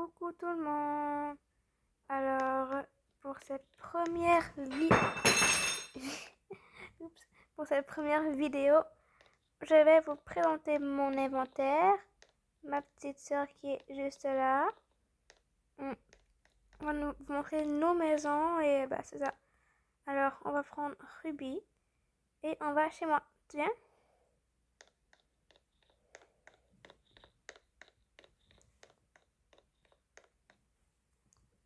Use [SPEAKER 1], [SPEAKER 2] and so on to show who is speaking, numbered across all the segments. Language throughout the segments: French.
[SPEAKER 1] Coucou tout le monde. Alors, pour cette première Oups. Pour cette première vidéo, je vais vous présenter mon inventaire. Ma petite soeur qui est juste là. On va vous montrer nos maisons et bah c'est ça. Alors, on va prendre Ruby et on va chez moi. Tu viens?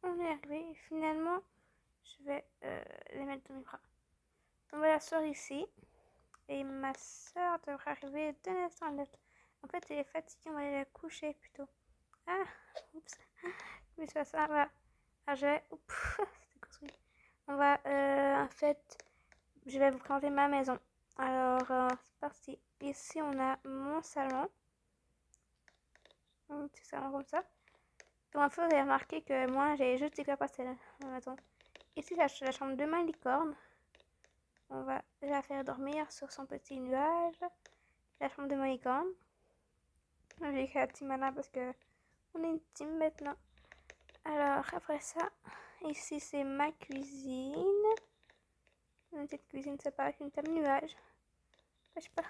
[SPEAKER 1] On est arrivé et finalement, je vais les mettre dans mes bras. On va l'asseoir ici. Et ma soeur devrait arriver d'un instant à l'autre. En fait, elle est fatiguée, on va aller la coucher plutôt. Ah, oups. Mais c'est pas ça, voilà. Ah, je vais... Oups, c'était construit. On va, en fait, je vais vous présenter ma maison. Alors, c'est parti. Ici, on a mon salon. Un petit salon comme ça. Et en fait, vous avez remarqué que moi, j'ai juste des couleurs pastel dans la maison. Ici, c'est la chambre de ma licorne. On va la faire dormir sur son petit nuage. La chambre de ma licorne. J'ai écrit la team Anna parce que on est une team maintenant. Alors, après ça, ici c'est ma cuisine. Une petite cuisine, c'est pas une table nuage. Je sais pas.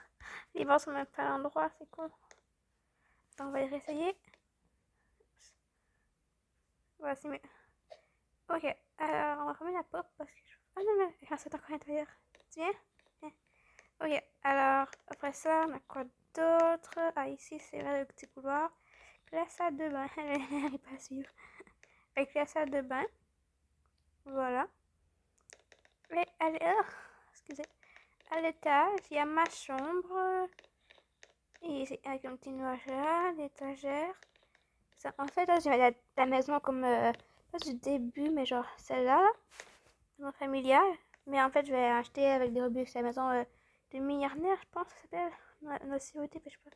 [SPEAKER 1] Les bords sont même pas à l'endroit, c'est con. Attends, on va les réessayer. Voilà, c'est mieux. Ok, alors on va remettre la porte parce que je... Ah non, non, il reste encore à l'intérieur. Tu viens? Ok, alors après ça, on a quoi d'autre? Ah, ici c'est le petit couloir. La salle de bain, elle n'est pas sûre. Avec la salle de bain. Voilà. Et excusez. À l'étage, il y a ma chambre. Et avec un petit nuage là, l'étagère. En fait, là, j'ai la maison comme, pas du début, mais genre celle-là, maison familiale. Mais en fait, je vais acheter avec des rebuts. C'est la maison de millionnaire, je pense, que ça s'appelle. La sécurité, je sais pas.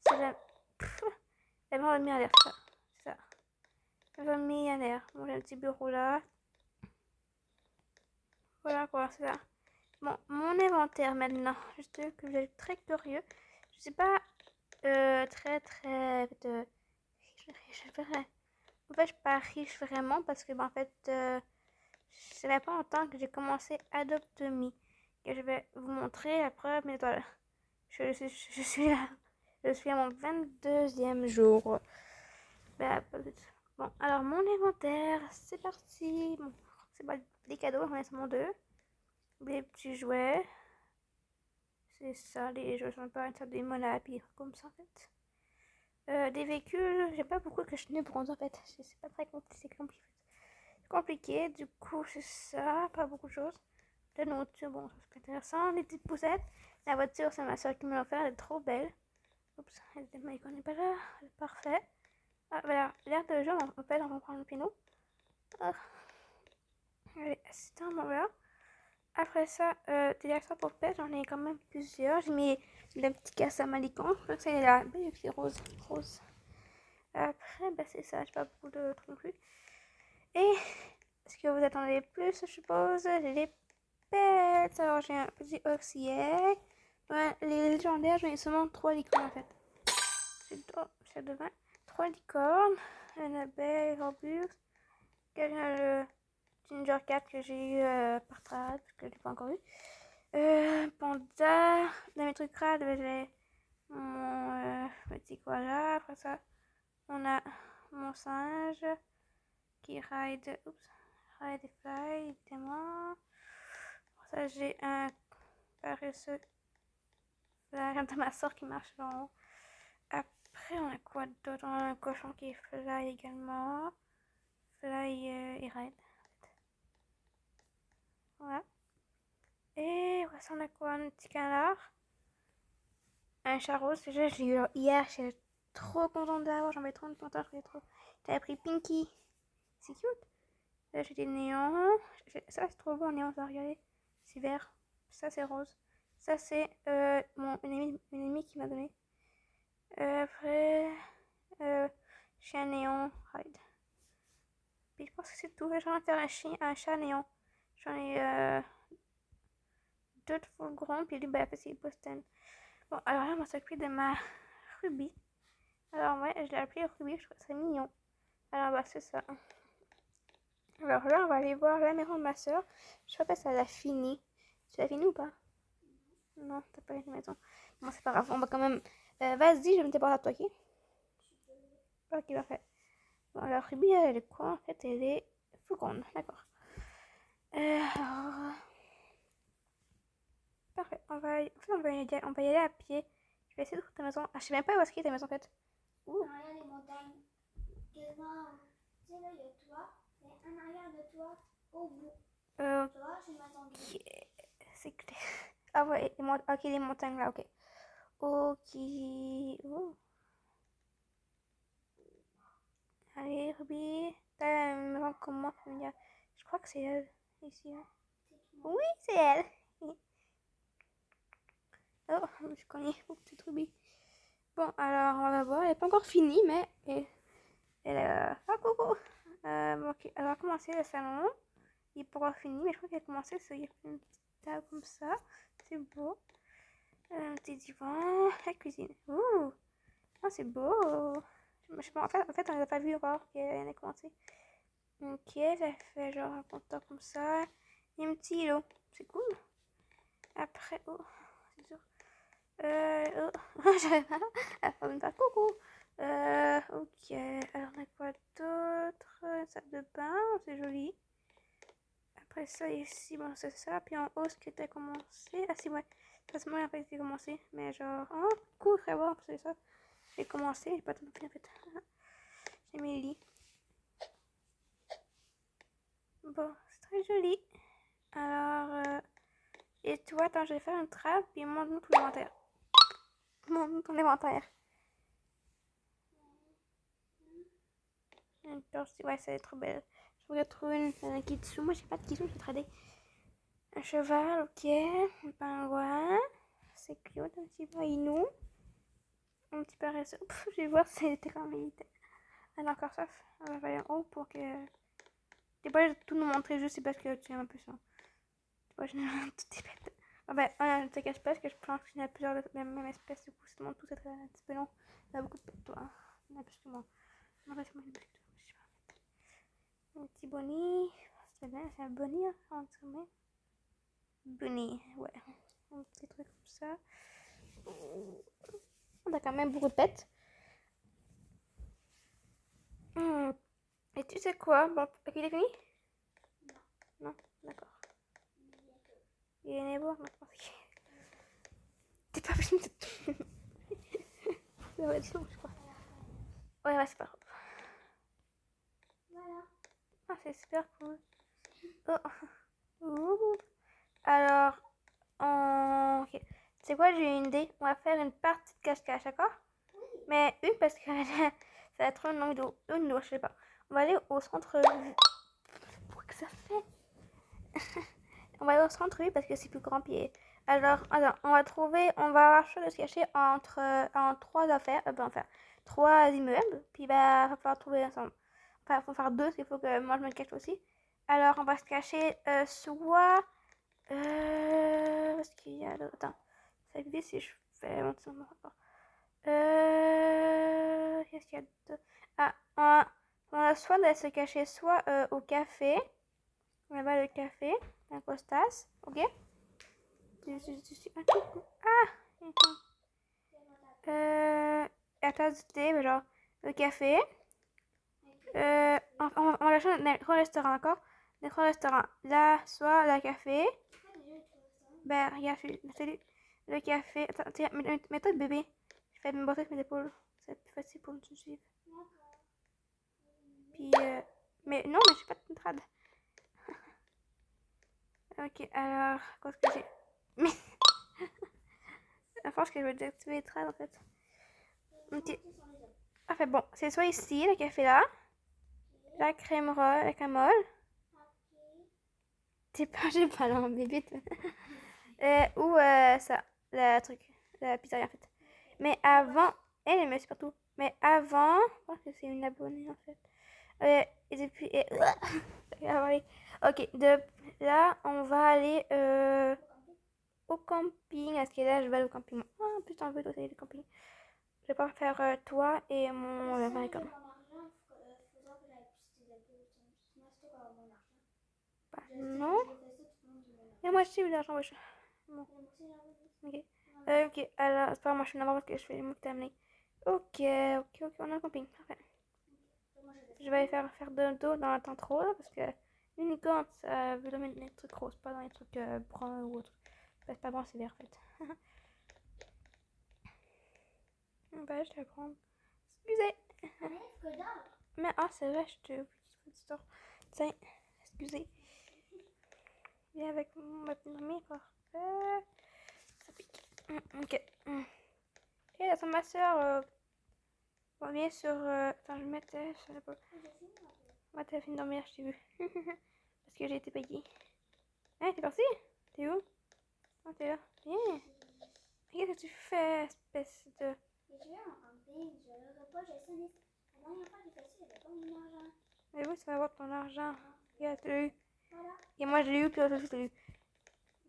[SPEAKER 1] C'est la maison de millionnaire, c'est ça. La maison de millionnaire. Bon, j'ai un petit bureau là. Voilà quoi, c'est ça. Bon, mon inventaire maintenant, juste que vous êtes très curieux. Je sais pas très riche. En fait, je suis pas riche vraiment parce que en fait, ça fait pas longtemps que j'ai commencé Adopt.me et je vais vous montrer la preuve mes étoiles. Je suis là. Je suis à mon 22e jour. Bah, bon, alors mon inventaire, c'est parti. Bon, c'est pas des cadeaux, j'en ai seulement deux. Des petits jouets. C'est ça, les jouets sont pas une sorte de monnaie à pire, comme ça en fait. Des véhicules, j'ai pas beaucoup que je tenais bronze en fait. C'est pas très compliqué, c'est compliqué. Du coup, c'est ça, pas beaucoup de choses. La nourriture, bon, c'est pas intéressant. Les petites poussettes. La voiture, c'est ma soeur qui me l'a offert, elle est trop belle. Oups, elle n'est pas là, parfait. Ah, voilà, l'air de jeu, on peut en prendre le pinot. Ah. Allez, assistant, bon voilà. Après ça, des accessoires pour pet, j'en ai quand même plusieurs. J'ai mis le petit casse à Malican. Je crois que c'est la c'est rose. Après, bah, c'est ça, j'ai pas beaucoup de trucs non plus. Et ce que vous attendez plus, je suppose, les pets. Alors, j'ai un petit Oxyec. Ouais, les légendaires, j'en ai seulement 3 licornes en fait. J'ai devant 3 licornes. Une abeille, Robux. Le Ginger Cat que j'ai eu par trade, parce que je l'ai pas encore eu. Panda, dans mes trucs rades, j'ai mon petit koala. Après ça, on a mon singe qui ride et fly, évidemment. Après ça, j'ai un paresseux fly, de ma soeur qui marche en haut. Après, on a quoi d'autre? On a un cochon qui est fly également. Fly et ride. Voilà. Et après ça, on a quoi? Un petit canard. Un chat rose, déjà j'ai eu hier, j'étais trop contente d'avoir, j'en vais trop contente, J'avais pris Pinky, c'est cute. Là j'ai des néons, ça c'est trop bon, néon, ça va regarder, c'est vert, ça c'est rose. Ça c'est une amie qui m'a donné. Après, chien néon, ride. Puis je pense que c'est tout, j'en ai faire un chat néon. J'en ai deux de full gros, puis lui, bah, c'est Boston. Bon, alors là, on va s'occuper de ma Ruby. Alors ouais, je l'ai appelé Ruby, je trouve ça mignon. Alors, bah, c'est ça. Alors là, on va aller voir la maison de ma soeur. Je sais pas si elle a fini. Tu l'as fini ou pas? Non, t'as pas fini la maison. Bon, c'est pas grave, on va quand même... vas-y, je me débarrasse à toi, ok? Ok, parfait. Bon, alors, Ruby, elle est quoi? En fait, elle est seconde, d'accord. Alors... Parfait, on va y aller à pied. Je vais essayer de trouver ta maison. Ah, je sais même pas où est-ce qu'il est ta maison, en fait. Ouh.
[SPEAKER 2] En arrière des montagnes. Quasiment, tu sais, là, il y a toi, mais en arrière de toi, au bout. Tu vois, j'ai ma maison grise.
[SPEAKER 1] C'est clair. Ah ouais, ok, les montagnes là, ok. Ok. Ouh. Allez, Ruby. T'as une maison comment familiale? Je crois que c'est elle, ici. Hein. Oui, c'est elle. Oh, je connais, oh, petite Ruby. Bon, alors, on va voir. Elle n'est pas encore finie, mais elle a... Ah, coucou. Bon, ok, elle va commencer le salon. Il n'est pas encore fini, mais je crois qu'elle a commencé. Il y a une petite table comme ça. C'est beau. Un petit divan. La cuisine. Ouh. Ah, c'est beau. En fait, on n'a pas vu encore qu'elle a commencé. Ok, ça fait genre un compteur comme ça. Il y a un petit îlot. C'est cool. Après, oh, c'est dur. J'avais mal à faire une part. Coucou. Ok. Alors, on a quoi d'autre? Une salle de bain. C'est joli. Après ça, ici, bon, c'est ça. Puis en haut, ce qui était commencé. Ah, si, ouais. Ça, c'est moi, en fait, qui a commencé. Mais genre, oh, cool, très bon, c'est ça. J'ai commencé. J'ai pas tout fini, en fait. J'ai mis le lit. Bon, c'est très joli. Alors, et toi, attends, je vais faire une trappe. Puis montre-nous tout l'inventaire. Montre-nous ton inventaire. Ouais, c'est trop belle. Je voudrais trouver un kitsu. Moi, j'ai pas de kitsu, j'ai tradé. Un cheval, ok. Un pingouin. C'est cute, un petit inou. Un petit paresseux. Je vais voir si c'était quand même militaire. Elle a encore soif. Elle va aller en haut pour que... T'es pas obligé de tout nous montrer juste parce que tu es un peu ça. T'es pas obligé de tout est bête. Ah ben, ne te cache pas que je pense qu'il y a plusieurs de la même espèce. Du coup, c'est tout c'est un petit peu long. Il y a beaucoup de pets, toi. Il y en a plus que moi. Non, parce que moi, il y en a plus que toi. Je sais pas. Un petit bonnie. C'est bien, c'est un bonnie, hein, en dessous, bunny, ouais. Un petit truc comme ça. On a quand même beaucoup de pets. Et tu sais quoi? Bon, ok, il est fini? Non, d'accord. Il est né beau, maintenant. T'es pas obligé de tout. Ça va être long, je crois. Ouais, c'est pas grave.
[SPEAKER 2] Voilà.
[SPEAKER 1] Ah, c'est super cool. Oh. Ouh. Alors, ok. C'est quoi, j'ai une idée. On va faire une partie de cache-cache, d'accord?
[SPEAKER 2] Oui.
[SPEAKER 1] Mais une parce que ça va être une longue vidéo. Une vidéo, je sais pas. On va aller au centre. Pour que ça fait. On va aller au centre, oui, parce que c'est plus grand pied. Alors, attends, on va chercher de se cacher en trois affaires. Enfin, trois immeubles. Puis, bah, il va falloir trouver ensemble. Enfin, il faut faire deux, parce qu'il faut que moi je me cache aussi. Alors, on va se cacher soit. Qu'est-ce qu'il y a d'autre? Attends, ça va si je fais mon petit rapport. Qu'est-ce qu'il y a d'autre? Ah, on a soit de se cacher soit au café. Là-bas, le café. Un costas. Ok? Ah! À tasse de thé, genre, le café. On va chercher dans trois restaurants, d'accord? Les trois restaurants. Là, soit le café. Ben, regarde, celui, le café. Attends, tiens, mets-toi le bébé. Je fais me bosser avec mes épaules. C'est plus facile pour me suivre. Puis, mais non, mais je suis pas de trad. Ok, alors, qu'est-ce que j'ai? Mais, je pense que je vais désactiver les trades en fait. Ok. Enfin bon, c'est soit ici, le café là. La crème roll, la crème molle. T'es pas, j'ai pas là, bébé. Ou ça, la truc, la pizzeria en fait. Mais avant, elle me suit partout. Mais avant, je pense que c'est une abonnée en fait. Et depuis, ok, de là, on va aller au camping. Est-ce que là, je vais aller au camping? Ah, putain, je veux aussi aller au camping. Je vais pas faire toi et mon américain. Bah, non. Et moi, je sais, l'argent, wesh. Bon. Ok. Ok, alors, c'est pas grave, moi, je suis n'importe parce que je fais les mots que t'as amenés. Ok, on a un camping. Parfait. Je vais aller faire de dos dans la tente rose parce que l'unicorne, ça veut mettre des trucs roses, pas dans les trucs bruns ou autres. Bah, c'est pas brun, c'est vert en fait. Bah, je vais prendre. Excusez. Mais, ah, c'est vrai, je te. Tiens, excusez. Viens avec ma petite amie, parfait. Ça pique. Ok. Et là, ma soeur revient sur. Attends, je mettais sur l'épaule. Ouais, t'as fini de dormir, je t'ai vu. Parce que j'ai été payée. Hein, t'es parti? T'es où? Ah, t'es là. Viens. Qu'est-ce que tu fais, espèce de.
[SPEAKER 2] Je vais en camping, je le repas, j'ai sonné. La dernière fois, j'ai fait ça, j'avais pas mon argent.
[SPEAKER 1] Mais oui, tu vas avoir ton argent. Regarde, tu l'as eu.
[SPEAKER 2] Voilà.
[SPEAKER 1] Et moi, je l'ai eu, puis l'autre aussi, je l'ai eu.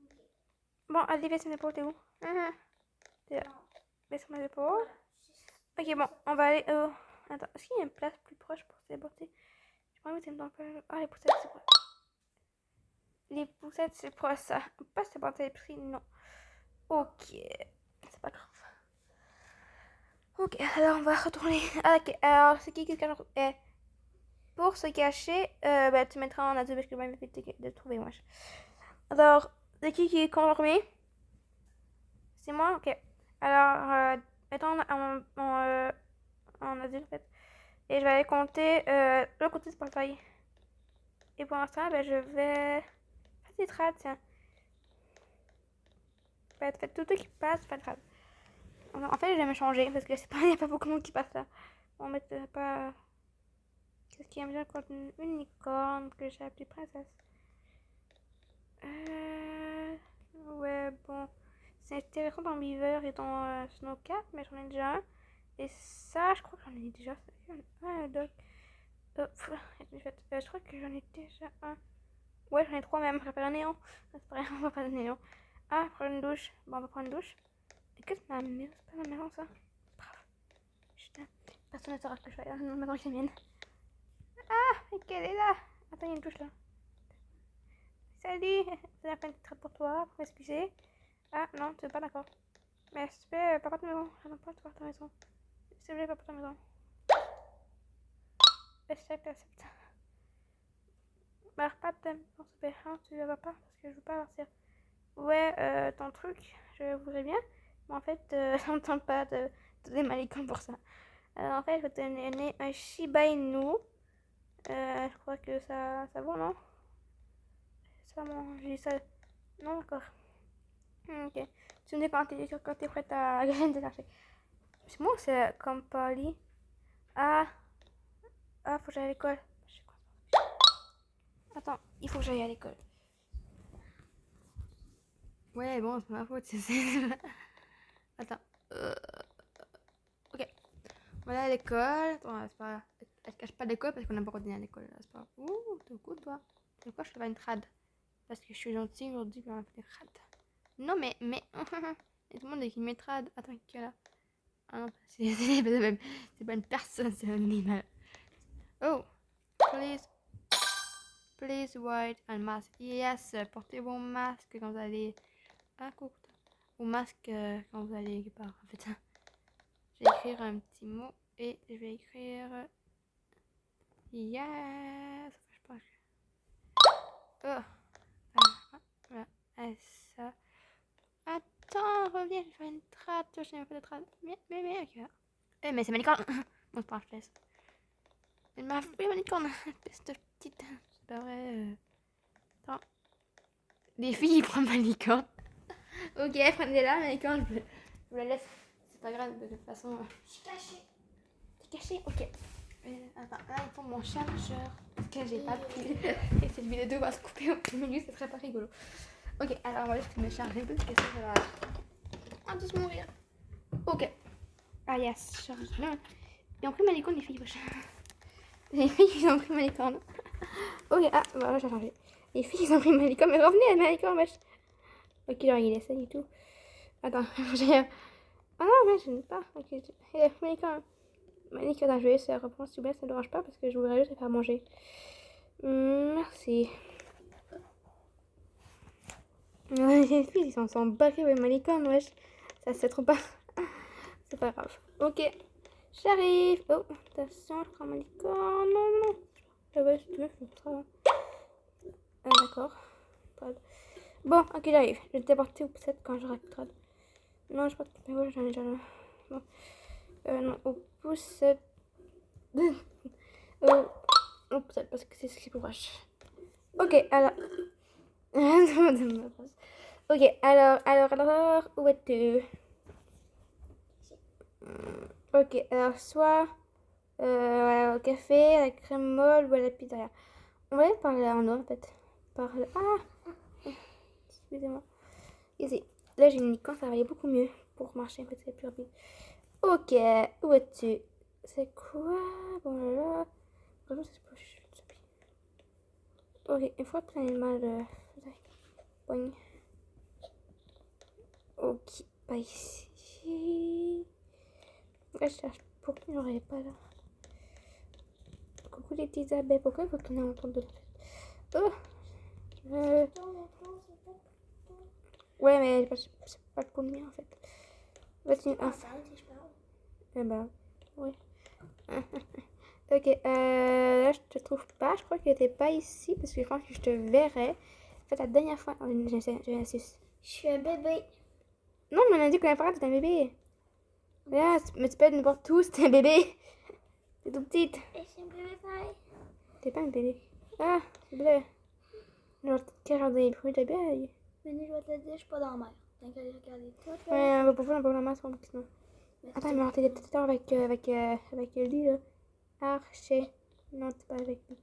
[SPEAKER 2] Okay.
[SPEAKER 1] Bon, allez, baisse mes épaules, t'es où? T'es là. Baisse mes épaules. Voilà. Ok, bon, on va aller. Attends, est-ce qu'il y a une place plus proche pour se déporter? Je crois que c'est dans le. Ah, les poussettes, c'est proche. Les poussettes, c'est proche, ça. On peut pas se déporter les prix, non. Ok. C'est pas grave. Ok, alors on va retourner. Ah, ok, alors c'est qui cache pour se cacher, bah, tu mettras en adulte parce que moi, il m'a fait de trouver, moi. Alors, c'est qui est confirmé? C'est moi? Ok. Alors, mettons en adulte, en fait. Et je vais aller compter le côté du portail. Et pour l'instant, ben, je vais faire des trades, tiens. Faites tout ce qui passe, pas de trades. En fait, je vais me changer parce que c'est pas, il n'y a pas beaucoup de monde qui passe là. On va mettre pas. Qu'est-ce qui aime bien contre une unicorne que j'ai appelée princesse? Ouais, bon. C'est intéressant dans Beaver et dans Snowcat, mais j'en ai déjà un. Et ça, je crois que j'en ai déjà. Ah, Doc. Je crois que j'en ai déjà un. Ouais, j'en ai trois même. Je vais faire un néant. C'est pas rien, on va pas de néant. Ah, prendre une douche. Bon, on va prendre une douche. Et qu'est-ce que c'est ma maison? C'est pas ma maison, ça? Bref. Putain. Personne ne saura que je vais dans ma maison qui est mienne. Ah, et qu'elle est là. Attends, il y a une douche là. Salut. C'est la peine de traite pour toi. Pour m'excuser. Ah, non, tu veux pas, d'accord. Mais s'il te plaît, papa ta maison. J'attends pas de voir ta maison. S'il te plaît, papa ta maison. Accepte. Bah, pas de thème. Non, s'il te plaît. Hein, tu vas pas parce que je veux pas partir. Ouais, ton truc, je voudrais bien. Mais en fait, ça me tente pas de donner ma licorne pour ça. Alors, en fait, je vais te donner un Shiba Inu. Je crois que ça vaut, non? C'est pas bon, j'ai ça. Non, d'accord. Ok. Tu me dis quand t'es prête à déclencher. C'est moi, c'est comme Polly. Ah, faut que j'aille à l'école. Attends, il faut que j'aille à l'école. Ouais, bon, c'est ma faute, Attends. Ok. Voilà à l'école. Attends, c'est pas. Elle se cache pas d'école parce qu'on n'a pas continué à l'école. C'est pas. Ouh, t'es cool, toi. C'est quoi, je te fais une trad? Parce que je suis gentille aujourd'hui, puis on va faire des trad. Non, mais. Et tout le monde est qui met trad. Attends, qui est là? Ah non, c'est pas une personne, c'est un animal. Oh, please wear un masque. Yes, portez vos masques quand vous allez. Ah, coucou. Vos masques quand vous allez quelque part. En fait, je vais écrire un petit mot et je vais écrire. Yes. Je pense que. Oh. Voilà. Et ça. Attends, reviens, je vais faire une trad. Je n'ai pas de trad. Mais, ok. Mais c'est ma licorne. Bon, c'est pas grave, je laisse. Elle m'a fait ma licorne. Espèce de petite. C'est pas vrai. Attends. Les filles, ils prennent ma licorne. Ok, prenez-la, ma licorne. Je vous la laisse. C'est pas grave, de toute façon.
[SPEAKER 2] Je suis cachée.
[SPEAKER 1] T'es caché? Ok. Attends, là, il faut mon chargeur. Parce que j'ai pas de pile. Et cette vidéo va se couper au milieu, ce serait pas rigolo. Ok, alors on va juste me charger parce que ça va. On va tous mourir. Ok. Ah, yes, charge. Ils ont pris ma licorne, les filles. Les filles, ils ont pris ma licorne. Ok, voilà, j'ai changé. Les filles, ils ont pris ma licorne. Mais revenez à ma licorne, wesh. Ok, genre, il essaye et tout. Attends, j'ai. Ah non, mais je n'ai pas. Ok, il a pris ma licorne. Malik, attends, je vais essayer de reprendre s'il vous plaît, ça ne dérange pas parce que je voudrais juste faire manger. Merci. Les filles, ils sont barrés avec ma licorne, wesh. Ça se fait trop pas. C'est pas grave. Ok, j'arrive. Oh, attention, je prends ma licorne. Non, non. Ah ouais, si tu veux, je fais ça. Ah, d'accord. Bon, ok, j'arrive. Je vais te déporter au poussette quand j'aurai plus de. Non, je sais pas. Mais ouais, j'en ai déjà là. Bon. Non, au poussette. Au poussette, parce que c'est ce qui est plus proche. Ok, alors. Ok, alors, où es-tu? Ok, alors, soit au café, à la crème molle ou à la pizzeria. On va aller par là en haut, en fait. Par là. Ah, excusez-moi. Ici. Là, j'ai une icône, ça va aller beaucoup mieux pour marcher, en fait, c'est plus rapide. Ok, où es-tu? C'est quoi? Bon, là. Vraiment, c'est pas chut. Ok, une fois que l'animal. Boing. Ok, pas ici. Là, je cherche pourquoi il n'y aurait pas là. Coucou les petites abeilles, pourquoi il faut tourner autour de la fête? Ouais, mais c'est pas le premier en fait. Vas-y, enfin. Eh ben, oui. Ok, là je te trouve pas. Je crois que t'es pas ici parce que je pense que je te verrai. En fait, la dernière fois. Je
[SPEAKER 2] suis un bébé.
[SPEAKER 1] Non, mais on a dit qu'on a parlé, t'es un bébé. Là, mais tu peux être n'importe où, c'est un bébé. T'es tout petite.
[SPEAKER 2] Et c'est un bébé pareil.
[SPEAKER 1] T'es pas un bébé. Ah, c'est bleu. Genre, quel genre de bruit d'abeille?
[SPEAKER 2] Mais je vais te le dire, je suis pas dans la mer. T'as qu'à regarder tout.
[SPEAKER 1] Ouais, on va pas la masse, sinon. Attends, mais alors t'es peut-être avec lui, là. Archer. Non, t'es pas avec lui.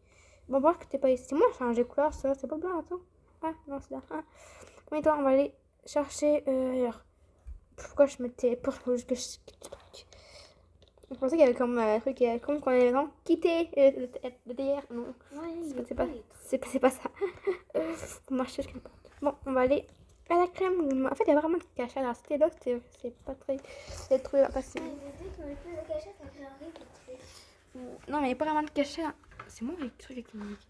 [SPEAKER 1] Bon, voir que t'es pas ici. Moi, j'ai changé de couleur, ça. C'est pas blanc, attends. Ah, non, c'est là. Ah. Mais toi, on va aller chercher ailleurs. Pourquoi je me tais? Pourquoi je... Je pensais qu'il y avait comme un truc, comme qu'on avait vraiment quitté le DR. Non,
[SPEAKER 2] Ouais,
[SPEAKER 1] c'est pas ça. Faut marcher jusqu'à la porte. Bon, on va aller à la crème. En fait, il y a vraiment de cachet à la cité. Là, c'est pas très. C'est trouvé facile. Non, mais il n'y a pas vraiment de cachet. C'est moi avec le truc avec le musique.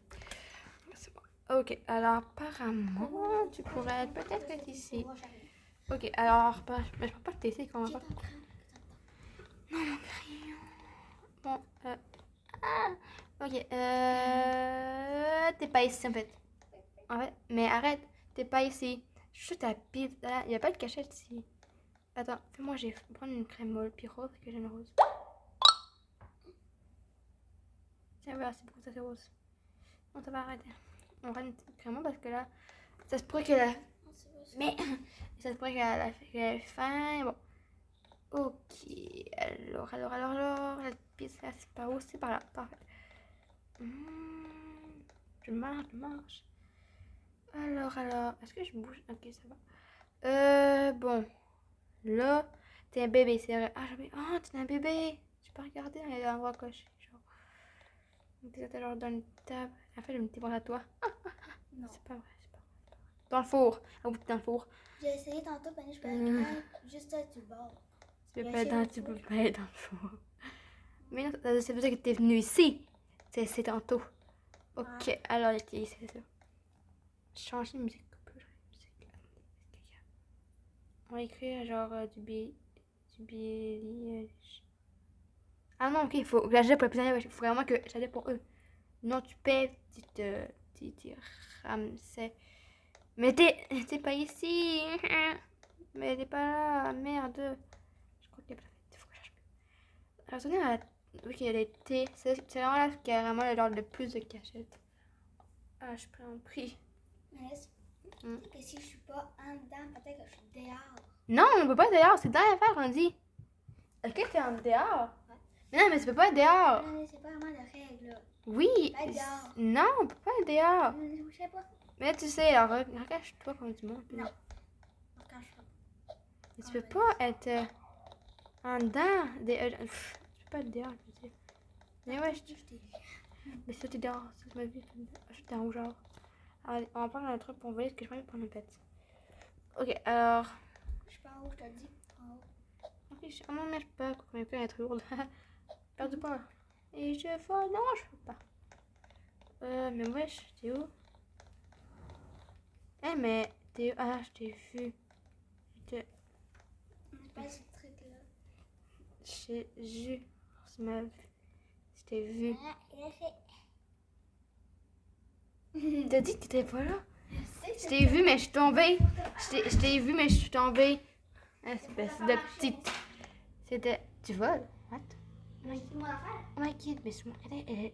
[SPEAKER 1] C'est bon. Ok, alors apparemment, tu pourrais peut-être être ici. Ok, alors, mais je peux pas t'essayer quand on va pas. Non, mon crayon. Bon, ok, t'es pas ici en fait. Mais arrête, t'es pas ici. Je ta pizza. Il n'y a pas de cachette ici. Attends, fais-moi, je vais prendre une crème molle, puis rose, que j'aime rose. Tiens, voilà, c'est beaucoup ça, c'est rose. Bon, ça va arrêter. On prend une crème molle parce que là, ça se pourrait qu'elle a. Mais, ça se pourrait qu'elle a faim. Bon. Ok, alors, la pizza, c'est par où? C'est par là, parfait. Je marche. Alors, est-ce que je bouge? Ok, ça va. Bon, là, t'es un bébé, c'est vrai. Ah, t'es un bébé. J'ai pas regardé dans les endroits cochés. Genre, t'es alors dans une table. En fait, je me témoigne à toi.
[SPEAKER 2] Non.
[SPEAKER 1] C'est pas vrai. Dans le four. Au bout dans le four.
[SPEAKER 2] J'ai essayé tantôt, mais je peux être juste du bord.
[SPEAKER 1] Tu peux pas être dans le four. Mais non, ça veut dire que t'es venu ici. C'est tantôt. Ok, ouais. Alors, c'est ça. Changer de musique. On va écrire genre du Billy. Ah non, ok, il faut que j'aille pour les prisonniers. Il faut vraiment que j'aille pour eux. Non, tu paies, tu Ramsay. Mais t'es pas ici. Mais t'es pas là. Merde. Je crois qu'il y a pas de faut que je cherche. Alors, attendez, oui, il y a les thés. C'est vraiment là qui a vraiment le genre de plus de cachette. Ah, je prends un prix.
[SPEAKER 2] Mais que si je suis pas en dedans, peut-être que je suis dehors.
[SPEAKER 1] Non, on peut pas être dehors. C'est dans l'affaire, on dit. Est-ce que t'es en dehors? Ouais. Mais non, mais tu peux pas être dehors.
[SPEAKER 2] Non, c'est pas vraiment de règle, là.
[SPEAKER 1] Oui.
[SPEAKER 2] Pas être dehors.
[SPEAKER 1] Non, on peut pas être dehors.
[SPEAKER 2] Je sais pas.
[SPEAKER 1] Mais tu sais, alors, recache-toi comme du monde.
[SPEAKER 2] Non.
[SPEAKER 1] Mais tu peux pas être en dedans. Tu peux pas être dehors, je veux dire. Mais ouais, je dis. Mais ça, t'es dehors. Ça m'a vu. Je suis dans genre. Allez, on va prendre un truc pour voler parce que je vais prendre une pète. Ok, alors.
[SPEAKER 2] Je sais pas où, je te dis. En haut.
[SPEAKER 1] Ok, je non, mais je peux pas. Comme peut être lourde. Perds du poids. Et je vole. Non, je peux pas. Mais wesh, t'es où? Eh, mais Ah, je t'ai vu.
[SPEAKER 2] C'est pas ce truc-là.
[SPEAKER 1] J'ai vu. Je t'ai vu.
[SPEAKER 2] Ah, il a fait.
[SPEAKER 1] T'as dit que t'étais pas là? Je t'ai vu, mais je suis tombée. Je t'ai vu, mais je suis tombée. Espèce de petite. C'était. Tu voles? What?
[SPEAKER 2] Mais c'est mon affaire.
[SPEAKER 1] Oh my god, mais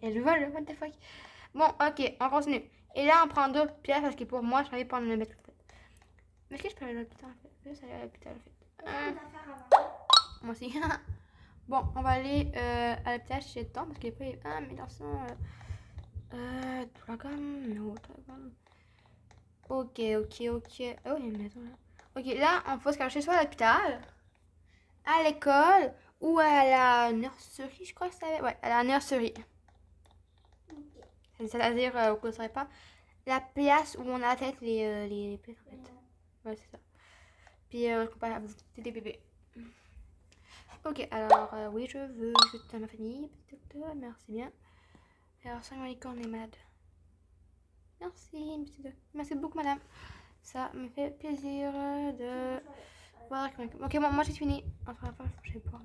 [SPEAKER 1] elle vole, what the fuck? Bon, ok, on continue. Et là, on prend d'autres pièces parce que pour moi, je savais pas en mettre. Mais est-ce que je peux aller à l'hôpital en fait? Je vais aller à l'hôpital en fait. Moi aussi. Bon, on va aller à l'hôpital chez le temps parce qu'il n'y a pas. Ah, mais dans son. Dragon. Non, Dragon. Ok. Oh, il y a une maison là. Ok, là, on peut se cacher soit à l'hôpital, à l'école ou à la nurserie, je crois que ça. Ouais, à la nurserie. Okay. C'est-à-dire, vous ne saurez pas, la place où on attête les pièces en fait. Ouais, c'est ça. Puis, je compare à visiter des bébés. Ok, alors, oui, je veux visiter ma famille. Merci bien. Alors, ça, licorne est malade. Merci, merci beaucoup, madame. Ça me fait plaisir de voir. Ok, moi j'ai fini. Enfin, je vais boire.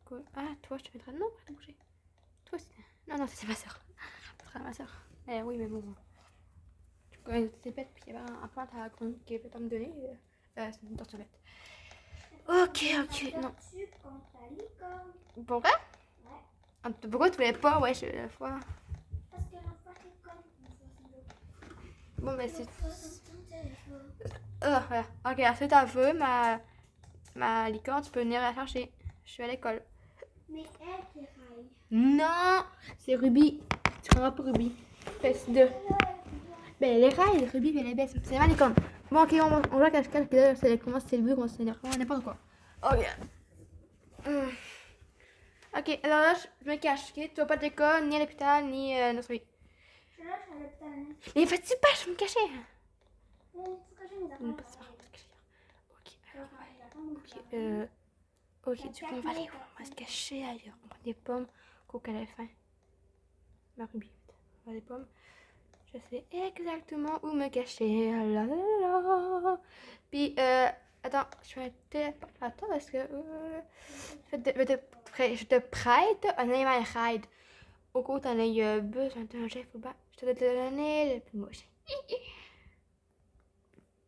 [SPEAKER 1] Cool. Ah, toi, je te mettrai. Non, pas te bouger. Toi, c'est. Non, c'est ma soeur. C'est ma soeur. Oui, mais bon. Tu connais tes bêtes, puis il y avait un point à la con qui ne veut pas me donner. C'est une tortue bête. Ok. Non. Pour vrai? Ouais. Pourquoi tu voulais pas, ouais, la fois?
[SPEAKER 2] Parce que la fois c'est comme.
[SPEAKER 1] Bon, mais c'est. Voilà. Ok, alors si t'as vu ma licorne, tu peux venir la chercher. Je suis à l'école.
[SPEAKER 2] Mais elle qui raille.
[SPEAKER 1] Non, c'est Ruby. Tu comprends pas Ruby. Fesse 2. Ben, elle est raille, Ruby, elle est baisse. C'est ma licorne. Bon, ok, on va cacher que c'est comment c'est le but, c'est n'importe quoi. Ok. Ok, alors là, je me cache. Ok, tu vas pas de l'école, ni à l'hôpital, ni notre vie.
[SPEAKER 2] Je suis là, je suis à l'hôpital.
[SPEAKER 1] Mais fais-tu pas, je vais me cacher.
[SPEAKER 2] Il faut cacher mes affaires.
[SPEAKER 1] Ok, du coup, on va aller où? On va se cacher ailleurs. On prend des pommes. Coco, elle a faim. Ma Ruby. On va des pommes. Je sais exactement où me cacher. La, la, la. Puis, attends, je vais te à toi parce que je te prête un animal ride. Au coup, t'en as besoin d'un chef ou pas. Je te donner le plus moche.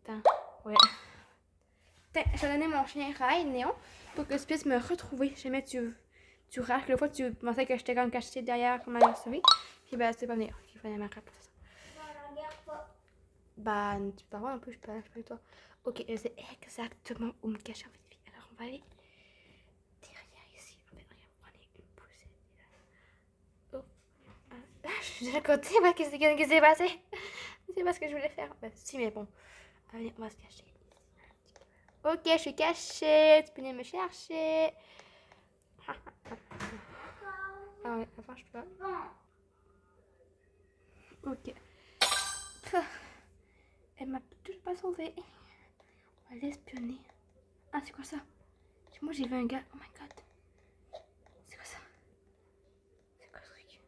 [SPEAKER 1] Attends, ouais. Tiens, je vais donner mon chien ride, Néon, pour que tu puisses me retrouver. Jamais tu rates. Le fois, tu pensais que j'étais comme cachée derrière comme ma souris. Puis, bah, c'est pas venir. Il fallait m'arrêter pour ça. Bah, tu peux voir un peu, je peux avec toi. Ok, je sais exactement où me cacher en fait. Alors, on va aller derrière ici. En fait, regarde, on va prendre une poussette. Oh. Ah, je suis déjà à côté, qu'est-ce qui s'est passé? C'est pas ce que je voulais faire. Bah, si, mais bon. Allez, on va se cacher. Ok, je suis cachée. Tu peux venir me chercher. Ah ouais, enfin, je peux pas. Ok. Elle m'a toujours pas sauvée. On va l'espionner. Ah, c'est quoi ça? Moi, j'ai vu un gars. Oh my god. C'est quoi ça? C'est quoi ce truc?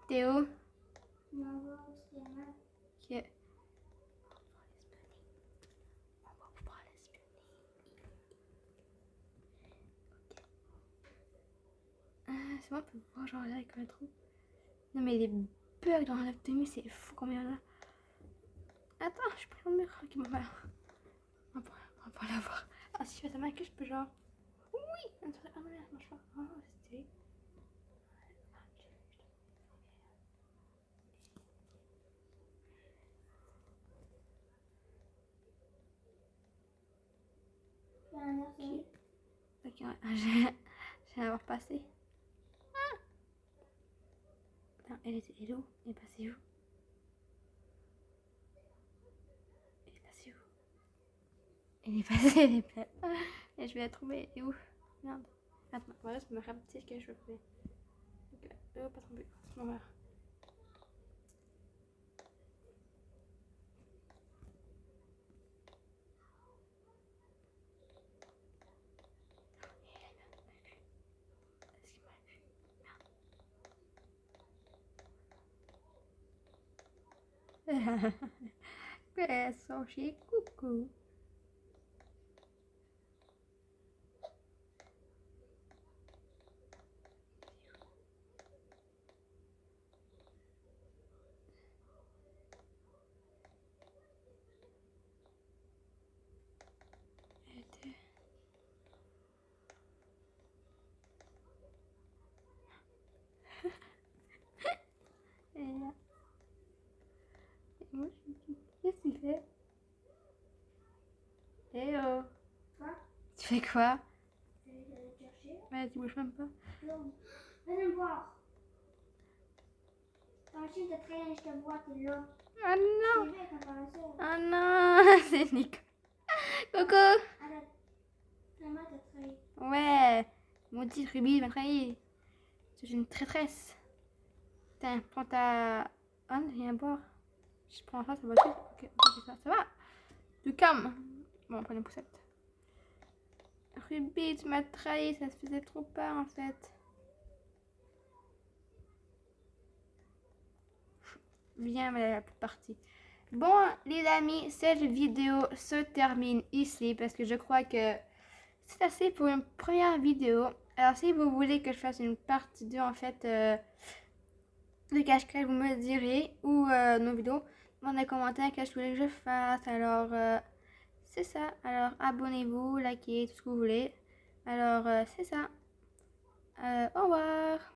[SPEAKER 1] T'es où? Ok. On va pouvoir l'espionner. Ok. C'est bon, on peut voir genre là avec un trou. Non, mais les bugs dans la tenue, c'est fou combien là. Attends, je suis pris au mur. Ok, bon, voilà. On va pas l'avoir. Ah, si je fais ta main, que je peux genre. Oui! Ah, non, merde, marche pas. Oh, c'est stylé. Ok, ouais. Je vais l'avoir passé. Attends, elle est où? Elle est passée où? Elle est passée où? Elle est passée, elle est pas. Et je vais la trouver. Elle est où? Merde. Attends, voilà, ça me rappelle que je veux faire. Ok, pas tomber. Bon, voilà. Ouais, son chien, coucou. Et là. Et moi, je me dis, qu'est-ce qu'il fait? Eh oh!
[SPEAKER 2] Quoi?
[SPEAKER 1] Tu fais quoi?
[SPEAKER 2] J'allais te chercher.
[SPEAKER 1] Ouais, tu bouges même pas.
[SPEAKER 2] Non. Viens me voir. Ton chien te traîne, je te vois, t'es là.
[SPEAKER 1] Oh non!
[SPEAKER 2] Je t'ai vu avec un parasol.
[SPEAKER 1] Oh non! C'est Nico. Coucou!
[SPEAKER 2] Arrête. Vraiment, te traîne.
[SPEAKER 1] Ouais! Maudite Ruby m'a trahi. C'est une traîtresse. Tiens, prends ta... Ah, rien à boire. Je prends ça va tout. Ok, ça va? Du calme. Bon, on prend une poussette. Ruby, tu m'as trahi, ça se faisait trop peur en fait. Viens, mais la partie. Bon, les amis, cette vidéo se termine ici parce que je crois que c'est assez pour une première vidéo. Alors, si vous voulez que je fasse une partie 2 en fait de cache-cache, vous me le direz ou nos vidéos dans les commentaires qu'est-ce que vous voulez que je fasse. Alors, c'est ça. Alors, abonnez-vous, likez, tout ce que vous voulez. Alors, c'est ça. Au revoir.